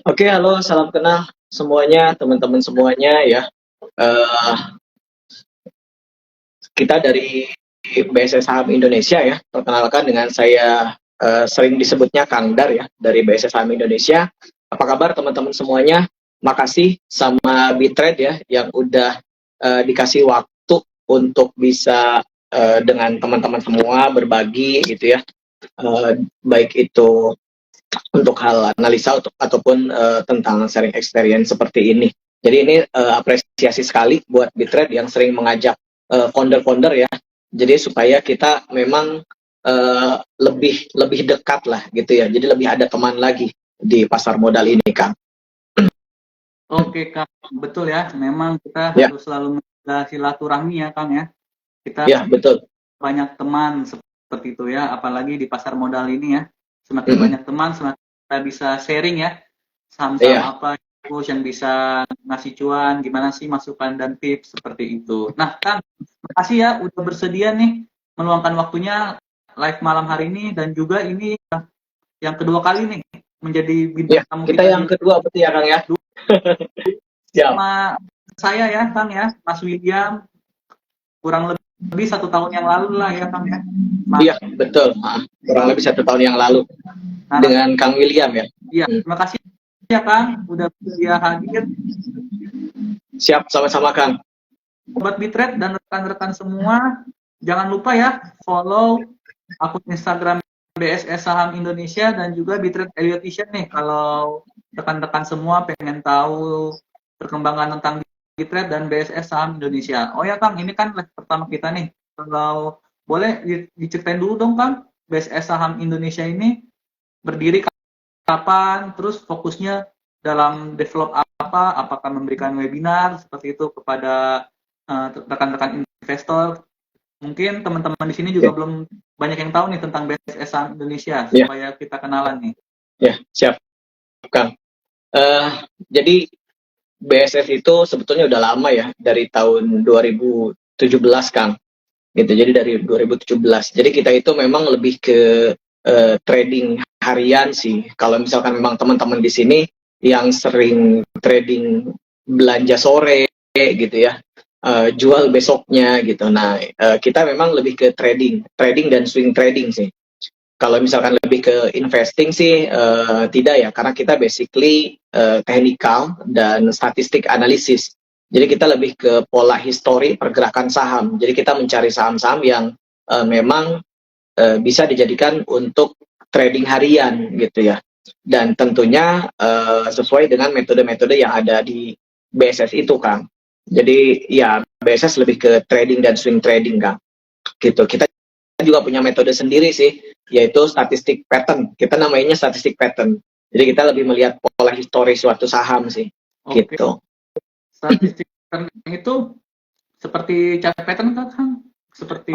Oke, halo, salam kenal semuanya, teman-teman semuanya ya. Eh, kita dari BSS Saham Indonesia ya. Perkenalkan dengan saya sering disebutnya Kang Dar ya dari BSS Saham Indonesia. Apa kabar teman-teman semuanya? Makasih sama Bitrade ya yang udah dikasih waktu untuk bisa dengan teman-teman semua berbagi gitu ya. Baik itu untuk hal analisa ataupun tentang sharing experience seperti ini. Jadi ini apresiasi sekali buat Bitrade yang sering mengajak founder-founder ya. Jadi supaya kita memang lebih lebih dekat lah gitu ya. Jadi lebih ada teman lagi di pasar modal ini, Kang. Oke Kang, betul ya. Memang kita Ya, harus selalu menjaga silaturahmi ya Kang ya. Kita ya betul. banyak teman seperti itu ya, apalagi di pasar modal ini ya. Semakin Mm-mm. banyak teman, semakin kita bisa sharing ya. Saham-saham Iya, apa terus yang bisa ngasih cuan, gimana sih masukan dan tips seperti itu. Nah Kang, makasih ya udah bersedia nih meluangkan waktunya live malam hari ini dan juga ini yang kedua kali nih menjadi bintang ya. tamu Kita kita yang di kedua betul ya, Kang ya. Siap. sama saya ya Kang ya, Mas William, kurang lebih 1 tahun yang lalu lah ya Kang ya. Iya, betul. Kurang lebih 1 tahun yang lalu Nah, dengan Kang William ya. iya, Hmm. terima kasih ya Kang udah bersedia hadir. Siap, sama-sama Kang. Sobat Bitret dan rekan-rekan semua, jangan lupa ya follow akun Instagram BSS Saham Indonesia dan juga Bitret Education nih kalau rekan-rekan semua pengen tahu perkembangan tentang Bitret dan BSS Saham Indonesia. Oh ya Kang, ini kan live pertama kita nih. Kalau boleh diceritain dulu dong Kang, BSS Saham Indonesia ini berdiri kapan, terus fokusnya dalam develop apa, apakah memberikan webinar seperti itu kepada rekan-rekan investor. Mungkin teman-teman di sini juga Oke. belum banyak yang tahu nih tentang BSS Saham Indonesia, Ya, supaya kita kenalan nih. ya, siap Kang. Eh, jadi BSS itu sebetulnya udah lama ya, dari tahun 2017 Kang. Gitu. Jadi dari 2017. Jadi kita itu memang lebih ke trading harian sih. Kalau misalkan memang teman-teman di sini yang sering trading belanja sore gitu ya, jual besoknya gitu. Nah, kita memang lebih ke trading dan swing trading sih. Kalau misalkan lebih ke investing sih tidak ya, karena kita basically technical dan statistik analisis. Jadi kita lebih ke pola histori pergerakan saham. Jadi kita mencari saham-saham yang memang bisa dijadikan untuk trading harian gitu ya. Dan tentunya sesuai dengan metode-metode yang ada di BSS itu, Kang. Jadi ya BSS lebih ke trading dan swing trading, Kang. Gitu. Kita juga punya metode sendiri sih, yaitu statistik pattern. Kita namanya statistik pattern. Jadi kita lebih melihat pola histori suatu saham sih, Oke, gitu. statistik itu seperti chart pattern kan, Kang? Seperti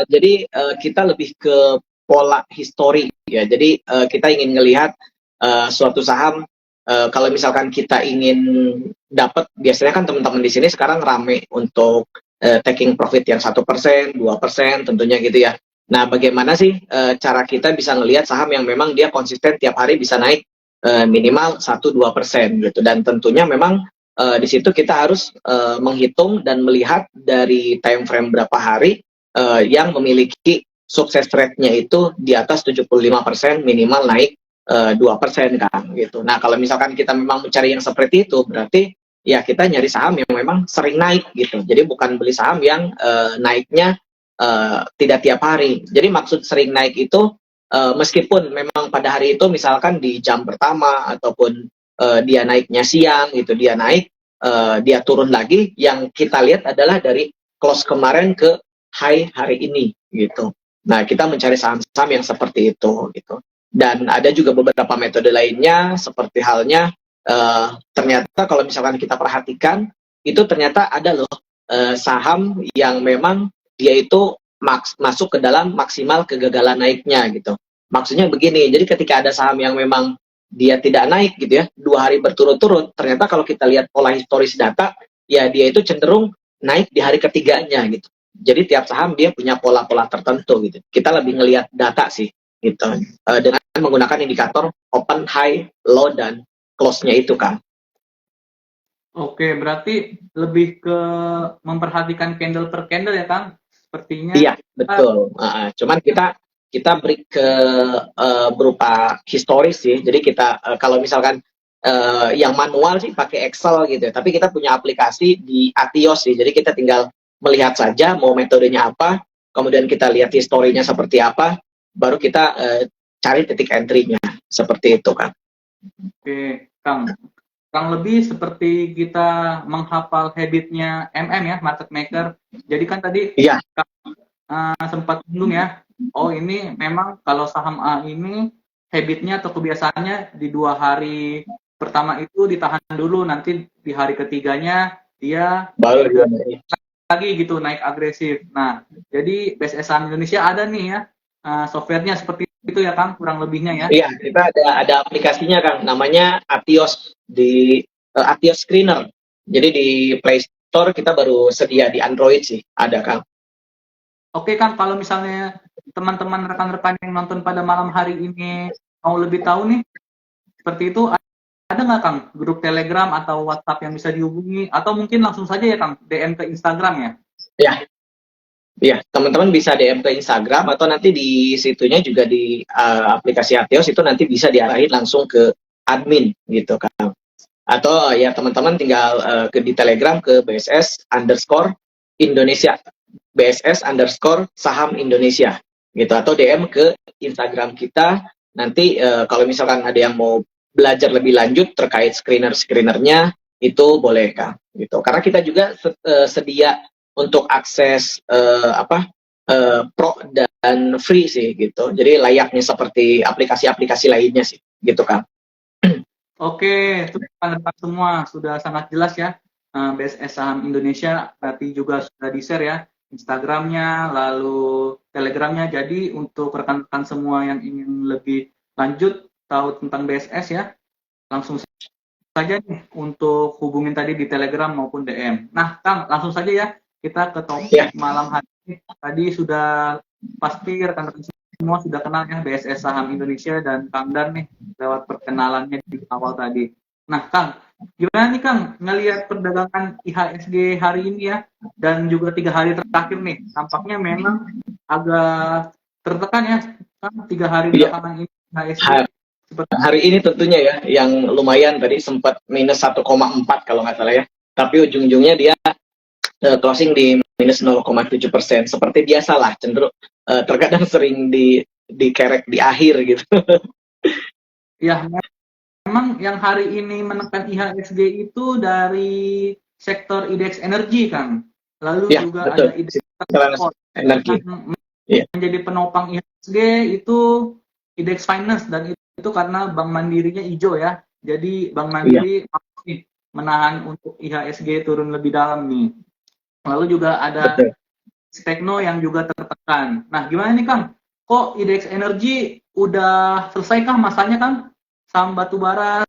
Jadi kita lebih ke pola histori ya. Jadi kita ingin melihat suatu saham. Kalau misalkan kita ingin dapat, biasanya kan teman-teman di sini sekarang rame untuk taking profit yang 1%, 2%, tentunya gitu ya. Nah, bagaimana sih cara kita bisa ngelihat saham yang memang dia konsisten tiap hari bisa naik minimal 1-2% gitu. Dan tentunya memang di situ kita harus menghitung dan melihat dari time frame berapa hari yang memiliki sukses rate-nya itu di atas 75% minimal naik 2% kan gitu. Nah, kalau misalkan kita memang mencari yang seperti itu, berarti ya kita nyari saham yang memang sering naik gitu. Jadi bukan beli saham yang naiknya tidak tiap hari. Jadi maksud sering naik itu meskipun memang pada hari itu misalkan di jam pertama ataupun dia naiknya siang gitu, dia naik dia turun lagi, yang kita lihat adalah dari close kemarin ke high hari ini gitu. Nah, kita mencari saham-saham yang seperti itu gitu. Dan ada juga beberapa metode lainnya seperti halnya ternyata kalau misalkan kita perhatikan itu ternyata ada loh saham yang memang dia itu masuk ke dalam maksimal kegagalan naiknya gitu. Maksudnya begini, jadi ketika ada saham yang memang dia tidak naik gitu ya 2 hari berturut-turut, ternyata kalau kita lihat pola historis data ya dia itu cenderung naik di hari ketiganya gitu. Jadi tiap saham dia punya pola-pola tertentu gitu. Kita lebih ngelihat data sih gitu. Dengan menggunakan indikator open, high, low dan close-nya itu kan. Oke, berarti lebih ke memperhatikan candle per candle ya Kang? Sepertinya. Iya, betul. Cuman kita beri ke berupa historis sih. Jadi kita kalau misalkan yang manual sih pakai Excel gitu ya. Tapi kita punya aplikasi di Atios sih. Jadi kita tinggal melihat saja mau metodenya apa, kemudian kita lihat historinya seperti apa, baru kita cari titik entry-nya. Seperti itu kan. Oke, Kang. Kurang lebih seperti kita menghafal habitnya ya, market maker. Jadi kan tadi Iya. sempat bingung ya. Oh ini memang kalau saham A ini habitnya atau kebiasaannya di 2 hari pertama itu ditahan dulu, nanti di hari ketiganya dia Baru dia lagi gitu naik agresif. Nah, jadi BSS Saham Indonesia ada nih ya softwarenya seperti itu ya Kang, kurang lebihnya ya. Iya, kita ada aplikasinya Kang, namanya Atios di Atios Screener. Jadi di Play Store kita baru sedia di Android sih, ada Kang. Oke Kang, kalau misalnya teman-teman rekan-rekan yang nonton pada malam hari ini mau lebih tahu nih, seperti itu ada nggak Kang grup Telegram atau WhatsApp yang bisa dihubungi, atau mungkin langsung saja ya Kang DM ke Instagram ya? Ya, ya teman-teman bisa DM ke Instagram atau nanti di situnya juga di aplikasi Atios itu nanti bisa diarahin langsung ke admin gitu Kang. Atau ya teman-teman tinggal di Telegram ke BSS_Indonesia. BSS_ saham Indonesia gitu, atau DM ke Instagram kita. Nanti kalau misalkan ada yang mau belajar lebih lanjut terkait screenernya itu boleh Kang gitu, karena kita juga sedia untuk akses pro dan free sih gitu, jadi layaknya seperti aplikasi-aplikasi lainnya sih gitu Kang. Oke, rekan-rekan semua sudah sangat jelas ya. BSS Saham Indonesia berarti juga sudah di-share ya Instagramnya, lalu Telegramnya. Jadi untuk rekan-rekan semua yang ingin lebih lanjut tahu tentang BSS ya, langsung saja nih untuk hubungin tadi di Telegram maupun DM. Nah, Kang, langsung saja ya kita ke topik malam hari ini. Tadi sudah pasti rekan-rekan semua sudah kenal ya BSS Saham Indonesia dan Kang Dar nih lewat perkenalannya di awal tadi. Nah, Kang, gimana nih Kang ngelihat perdagangan IHSG hari ini ya, dan juga 3 hari terakhir nih, tampaknya memang agak tertekan ya, Kang, 3 hari belakangan ini IHSG. Hari ini tentunya ya, yang lumayan tadi sempat minus 1,4 kalau nggak salah ya, tapi ujung-ujungnya dia closing di minus 0,7%. Seperti biasalah, cenderung terkadang sering dikerek di akhir gitu. Ya, memang yang hari ini menekan IHSG itu dari sektor indeks energi, Kang. Lalu ya, juga betul. Ada indeks energi. Menjadi penopang IHSG itu indeks finance, dan itu karena Bank Mandirinya hijau ya. Jadi Bank Mandiri menahan untuk IHSG turun lebih dalam nih. Lalu juga ada Tekno yang juga tertekan. Nah, gimana nih Kang? Kok indeks energi udah selesaikah masanya Kang? Saham batubara,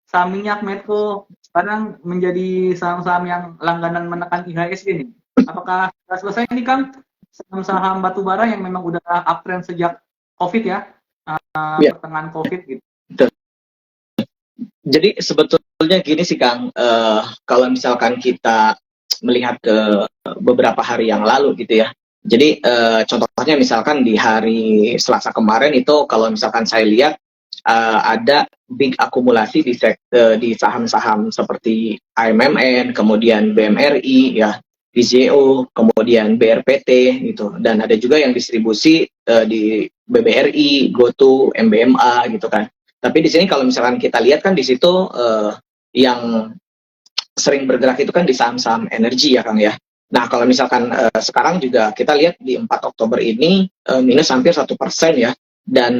saham minyak, Medco sekarang menjadi saham-saham yang langganan menekan IHSG nih. Apakah sudah selesai nih Kang? Saham-saham batubara yang memang udah uptrend sejak COVID ya, pertengahan COVID gitu. Jadi sebetulnya gini sih Kang, kalau misalkan kita melihat ke beberapa hari yang lalu gitu ya. Jadi contohnya misalkan di hari Selasa kemarin itu kalau misalkan saya lihat ada big akumulasi di saham-saham seperti AMMN, kemudian BMRI ya, PZO, kemudian BRPT gitu, dan ada juga yang distribusi di BBRI, GoTo, MBMA gitu kan. Tapi di sini kalau misalkan kita lihat kan di situ yang sering bergerak itu kan di saham-saham energi ya Kang ya. Nah kalau misalkan sekarang juga kita lihat di 4 Oktober ini minus hampir 1% ya. Dan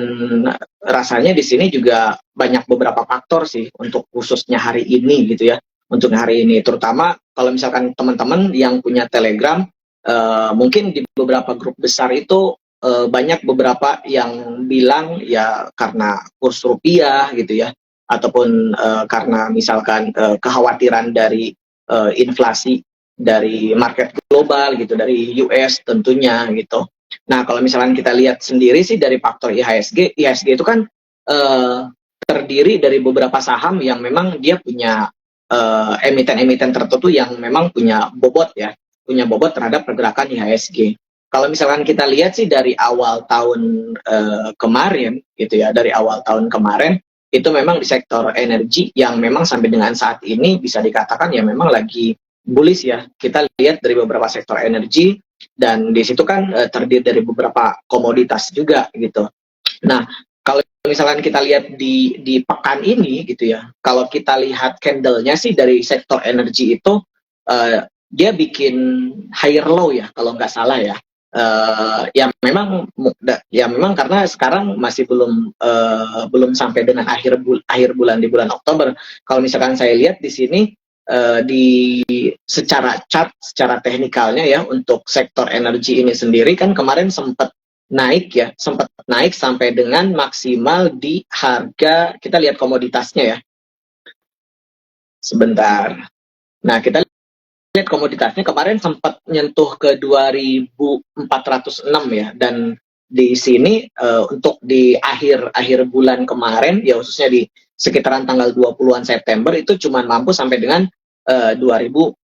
rasanya di sini juga banyak beberapa faktor sih untuk khususnya hari ini gitu ya. Untuk hari ini terutama kalau misalkan teman-teman yang punya Telegram, mungkin di beberapa grup besar itu banyak beberapa yang bilang ya karena kurs rupiah gitu ya, ataupun karena misalkan kekhawatiran dari inflasi dari market global gitu, dari US tentunya gitu. Nah kalau misalkan kita lihat sendiri sih dari faktor IHSG itu kan terdiri dari beberapa saham yang memang dia punya emiten-emiten tertentu yang memang punya bobot ya, punya bobot terhadap pergerakan IHSG. Kalau misalkan kita lihat sih dari awal tahun kemarin gitu ya, dari awal tahun kemarin itu memang di sektor energi yang memang sampai dengan saat ini bisa dikatakan ya memang lagi bullish ya. Kita lihat dari beberapa sektor energi dan di situ kan terdiri dari beberapa komoditas juga gitu. Nah, kalau misalkan kita lihat di pekan ini gitu ya, kalau kita lihat candle-nya sih dari sektor energi itu dia bikin higher low ya kalau nggak salah ya. Ya memang karena sekarang masih belum sampai dengan akhir bulan di bulan Oktober. Kalau misalkan saya lihat di sini di secara chart, secara teknikalnya ya untuk sektor energi ini sendiri kan kemarin sempat naik sampai dengan maksimal di harga, kita lihat komoditasnya ya. Sebentar. Nah, kita lihat komoditasnya kemarin sempat nyentuh ke 2406 ya, dan di sini untuk di akhir bulan kemarin ya, khususnya di sekitaran tanggal 20-an September itu cuma mampu sampai dengan 2100.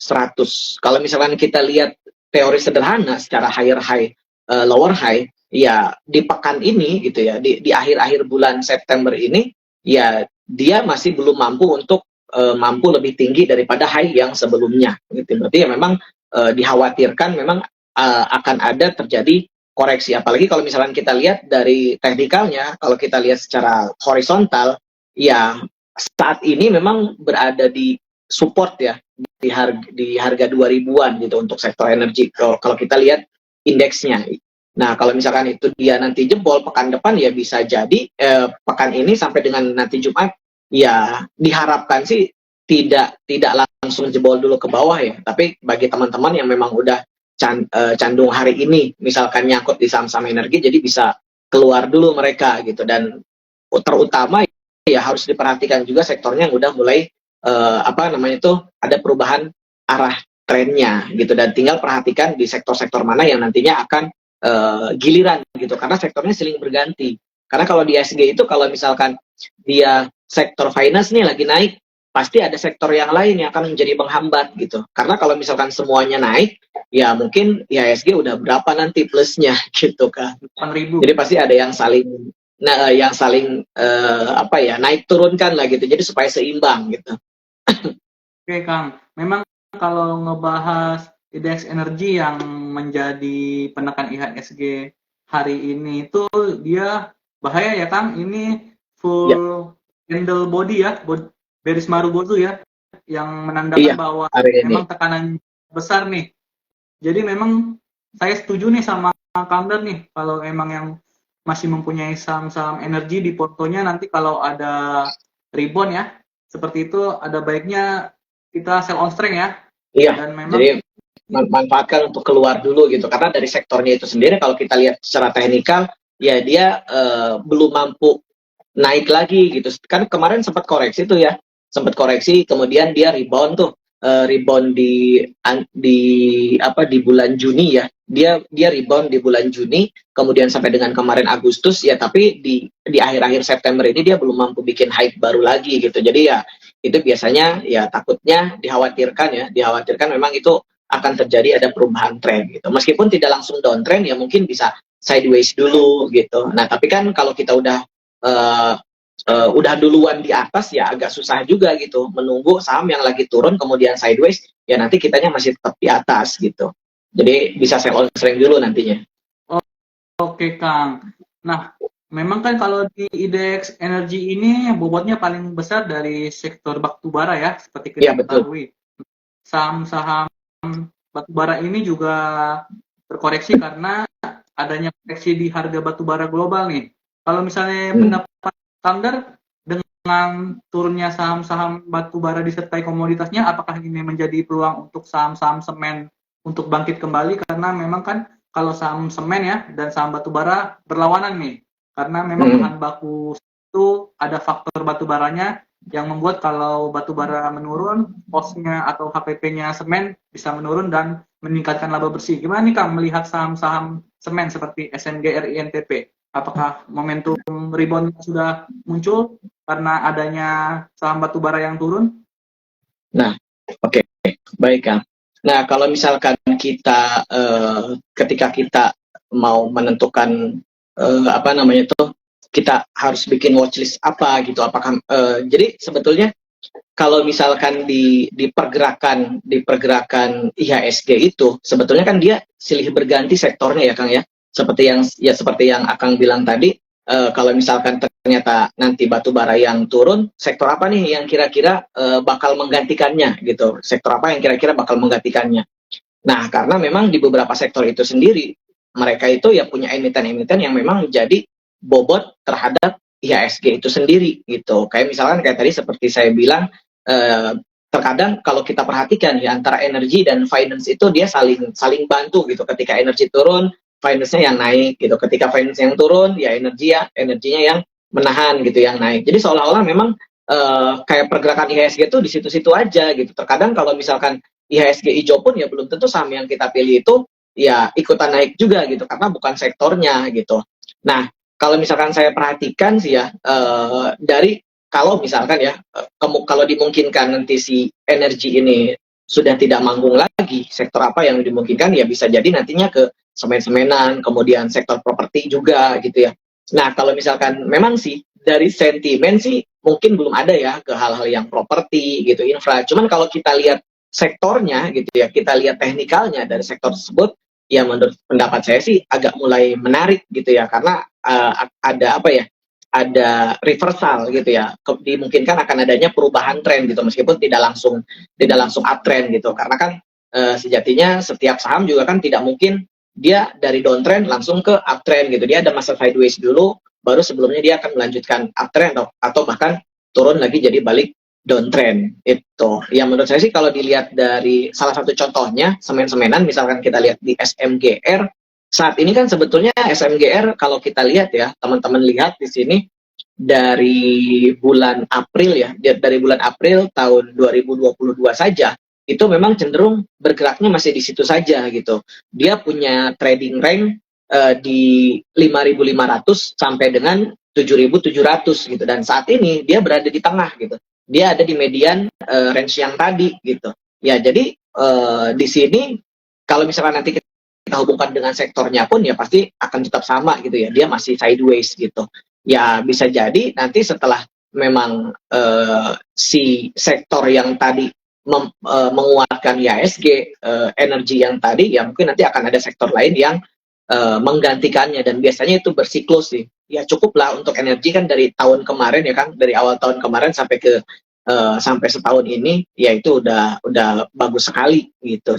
Kalau misalkan kita lihat teori sederhana secara higher high lower high ya, di pekan ini gitu ya, di akhir-akhir bulan September ini ya dia masih belum mampu untuk mampu lebih tinggi daripada high yang sebelumnya gitu. Berarti ya memang dikhawatirkan memang akan ada terjadi koreksi, apalagi kalau misalkan kita lihat dari teknikalnya, kalau kita lihat secara horizontal ya saat ini memang berada di support ya, di harga 2000-an gitu untuk sektor energi kalau kita lihat indeksnya. Nah, kalau misalkan itu dia nanti jebol pekan depan ya bisa jadi pekan ini sampai dengan nanti Jumat ya diharapkan sih tidak langsung jebol dulu ke bawah ya. Tapi bagi teman-teman yang memang udah candung hari ini misalkan nyangkut di saham-saham energi, jadi bisa keluar dulu mereka gitu. Dan terutama ya harus diperhatikan juga sektornya yang udah mulai ada perubahan arah trennya gitu, dan tinggal perhatikan di sektor-sektor mana yang nantinya akan giliran gitu, karena sektornya silih berganti. Karena kalau di SG itu kalau misalkan dia sektor finance nih lagi naik, pasti ada sektor yang lain yang akan menjadi penghambat gitu. Karena kalau misalkan semuanya naik, ya mungkin IHSG udah berapa nanti plusnya gitu kan. 8.000. Jadi pasti ada yang saling naik turunkan lah gitu. Jadi supaya seimbang gitu. Oke Kang, memang kalau ngebahas indeks energi yang menjadi penekan IHSG hari ini itu dia bahaya ya Kang, ini full candle body ya, bearish Marubozu ya, yang menandakan bahwa memang tekanan besar nih. Jadi memang saya setuju nih sama Kang Dan nih, kalau emang yang masih mempunyai saham-saham energi di portonya, nanti kalau ada rebound ya, seperti itu ada baiknya kita sell on strength ya. Iya, dan memang jadi manfaatkan untuk keluar dulu gitu, karena dari sektornya itu sendiri kalau kita lihat secara teknikal ya dia belum mampu naik lagi gitu. Kan kemarin sempat koreksi tuh ya, sempat koreksi kemudian dia rebound tuh, rebound di bulan Juni ya, dia rebound di bulan Juni kemudian sampai dengan kemarin Agustus ya, tapi di akhir-akhir September ini dia belum mampu bikin hype baru lagi gitu. Jadi ya itu biasanya ya takutnya dikhawatirkan memang itu akan terjadi ada perubahan tren gitu. Meskipun tidak langsung downtrend ya mungkin bisa sideways dulu gitu. Nah, tapi kan kalau kita udah duluan di atas ya agak susah juga gitu menunggu saham yang lagi turun kemudian sideways ya, nanti kitanya masih tetap di atas gitu. Jadi bisa sell on strength dulu nantinya. Oke Kang. Nah, memang kan kalau di indeks energi ini bobotnya paling besar dari sektor batubara ya, seperti kita ketahui. Saham-saham batubara ini juga terkoreksi karena adanya koreksi di harga batubara global nih. Kalau misalnya pendapat standar dengan turunnya saham-saham batubara disertai komoditasnya, apakah ini menjadi peluang untuk saham-saham semen untuk bangkit kembali? Karena memang kan kalau saham semen ya dan saham batubara berlawanan nih, karena memang bahan baku itu ada faktor batubaranya yang membuat kalau batubara menurun, cost-nya atau HPP-nya semen bisa menurun dan meningkatkan laba bersih. Gimana nih Kang melihat saham-saham semen seperti SNG, RI, NTP? Apakah momentum rebound sudah muncul karena adanya saham batubara yang turun? Nah, oke, baik Kang. Nah, kalau misalkan kita ketika kita mau menentukan apa namanya itu, kita harus bikin watchlist apa gitu. Apakah jadi sebetulnya kalau misalkan di pergerakan IHSG itu sebetulnya kan dia silih berganti sektornya ya Kang ya. Seperti yang Akang bilang tadi, kalau misalkan ternyata nanti batu bara yang turun, sektor apa nih yang kira-kira bakal menggantikannya gitu. Sektor apa yang kira-kira bakal menggantikannya. Nah, karena memang di beberapa sektor itu sendiri, mereka itu ya punya emiten-emiten yang memang menjadi bobot terhadap IHSG itu sendiri gitu. Kayak misalkan kayak tadi seperti saya bilang, eh, terkadang kalau kita perhatikan ya antara energi dan finance itu dia saling saling bantu gitu. Ketika energi turun, finance-nya yang naik gitu. Ketika finance yang turun, ya energinya yang menahan gitu, yang naik. Jadi seolah-olah memang kayak pergerakan IHSG itu di situ-situ aja gitu. Terkadang kalau misalkan IHSG hijau pun ya belum tentu saham yang kita pilih itu ya ikutan naik juga gitu karena bukan sektornya gitu. Nah, kalau misalkan saya perhatikan sih ya dari kalau misalkan ya kalau dimungkinkan nanti si energi ini sudah tidak manggung lagi, sektor apa yang dimungkinkan ya bisa jadi nantinya ke semen-semenan, kemudian sektor properti juga gitu ya. Nah, kalau misalkan memang sih dari sentimen sih mungkin belum ada ya ke hal-hal yang properti gitu, infra. Cuman kalau kita lihat sektornya gitu ya, kita lihat teknikalnya dari sektor tersebut, ya menurut pendapat saya sih agak mulai menarik gitu ya, karena ada apa ya, ada reversal gitu ya, dimungkinkan akan adanya perubahan tren gitu, meskipun tidak langsung uptrend gitu, karena kan sejatinya setiap saham juga kan tidak mungkin dia dari downtrend langsung ke uptrend gitu, dia ada masa sideways dulu, baru sebelumnya dia akan melanjutkan uptrend atau bahkan turun lagi jadi balik downtrend itu. Ya menurut saya sih kalau dilihat dari salah satu contohnya semen-semenan, misalkan kita lihat di SMGR saat ini kan sebetulnya SMGR kalau kita lihat ya teman-teman lihat di sini dari bulan April ya, dari bulan April tahun 2022 saja itu memang cenderung bergeraknya masih di situ saja gitu. Dia punya trading rank di 5.500 sampai dengan 7.700 gitu, dan saat ini dia berada di tengah gitu, dia ada di median range yang tadi gitu ya. Jadi di sini kalau misalkan nanti kita hubungkan dengan sektornya pun ya pasti akan tetap sama gitu ya, dia masih sideways gitu ya. Bisa jadi nanti setelah memang si sektor yang tadi menguatkan IHSG, energi yang tadi ya mungkin nanti akan ada sektor lain yang menggantikannya, dan biasanya itu bersiklus sih. Ya cukuplah untuk energi kan dari tahun kemarin ya kan, dari awal tahun kemarin sampai setahun ini ya itu udah bagus sekali gitu.